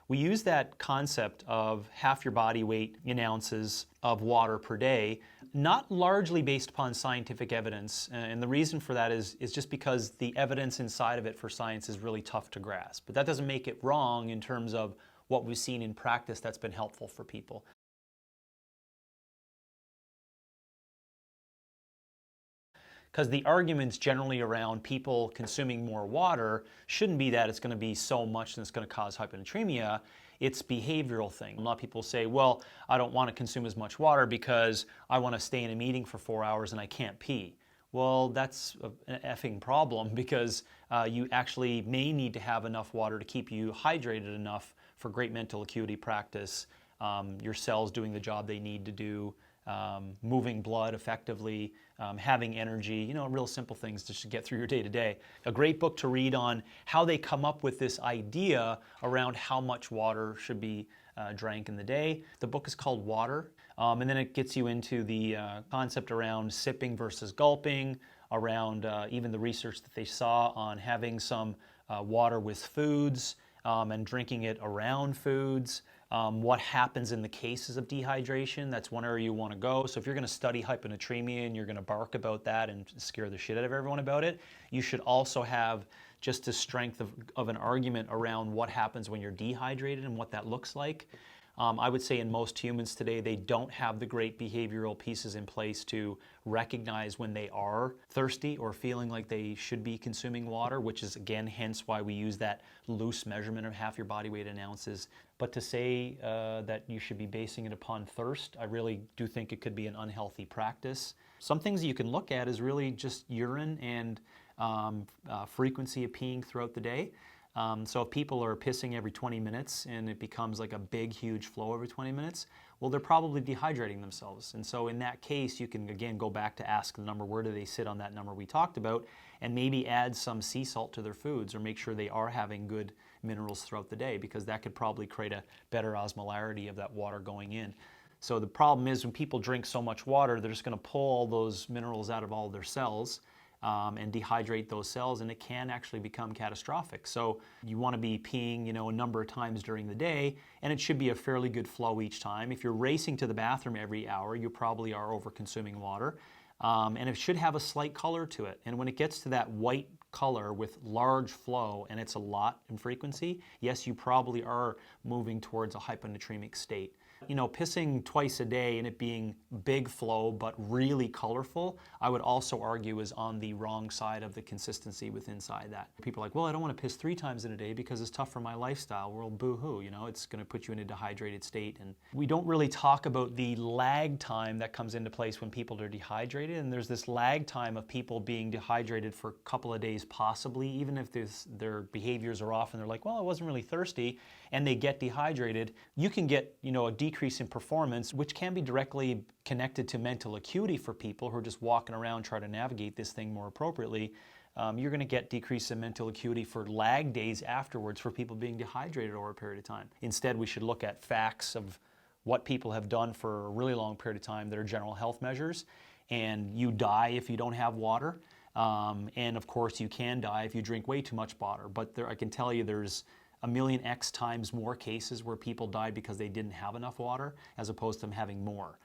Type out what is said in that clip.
We use that concept of half your body weight in ounces of water per day, not largely based upon scientific evidence. And the reason for that is just because the evidence inside of it for science is really tough to grasp. But that doesn't make it wrong in terms of what we've seen in practice that's been helpful for people. Because the arguments generally around people consuming more water shouldn't be that it's going to be so much and it's going to cause hyponatremia. It's behavioral thing. A lot of people say, well, I don't want to consume as much water because I want to stay in a meeting for 4 hours and I can't pee. Well, that's an effing problem because you actually may need to have enough water to keep you hydrated enough for great mental acuity practice, your cells doing the job they need to do, moving blood effectively, having energy, real simple things to get through your day to day. A great book to read on how they come up with this idea around how much water should be drank in the day. The book is called Water, and then it gets you into the concept around sipping versus gulping, around even the research that they saw on having some water with foods and drinking it around foods. What happens in the cases of dehydration, that's one area you want to go. So if you're going to study hyponatremia and you're going to bark about that and scare the shit out of everyone about it, you should also have just the strength of an argument around what happens when you're dehydrated and what that looks like. I would say in most humans today, they don't have the great behavioral pieces in place to recognize when they are thirsty or feeling like they should be consuming water, which is, again, hence why we use that loose measurement of half your body weight in ounces. But to say that you should be basing it upon thirst, I really do think it could be an unhealthy practice. Some things you can look at is really just urine and frequency of peeing throughout the day. So if people are pissing every 20 minutes and it becomes like a big, huge flow every 20 minutes, well, they're probably dehydrating themselves. And so in that case, you can, again, go back to ask the number, where do they sit on that number we talked about, and maybe add some sea salt to their foods or make sure they are having good minerals throughout the day, because that could probably create a better osmolarity of that water going in. So the problem is when people drink so much water, they're just going to pull all those minerals out of all their cells and dehydrate those cells, and it can actually become catastrophic. So you want to be peeing, a number of times during the day, and it should be a fairly good flow each time. If you're racing to the bathroom every hour, you probably are over-consuming water, and it should have a slight color to it. And when it gets to that white color with large flow, and it's a lot in frequency, yes, you probably are moving towards a hyponatremic state. Pissing twice a day and it being big flow but really colorful, I would also argue is on the wrong side of the consistency with inside that. People are like, well, I don't want to piss 3 times in a day because it's tough for my lifestyle. Well, boo-hoo, it's going to put you in a dehydrated state. And we don't really talk about the lag time that comes into place when people are dehydrated. And there's this lag time of people being dehydrated for a couple of days possibly, even if their behaviors are off and they're like, well, I wasn't really thirsty, and they get dehydrated. You can get, a decrease in performance, which can be directly connected to mental acuity for people who are just walking around trying to navigate this thing more appropriately. You're going to get decrease in mental acuity for lag days afterwards for people being dehydrated over a period of time. Instead, we should look at facts of what people have done for a really long period of time that are general health measures. And you die if you don't have water. And of course, you can die if you drink way too much water. But I can tell you there's a million X times more cases where people died because they didn't have enough water as opposed to them having more.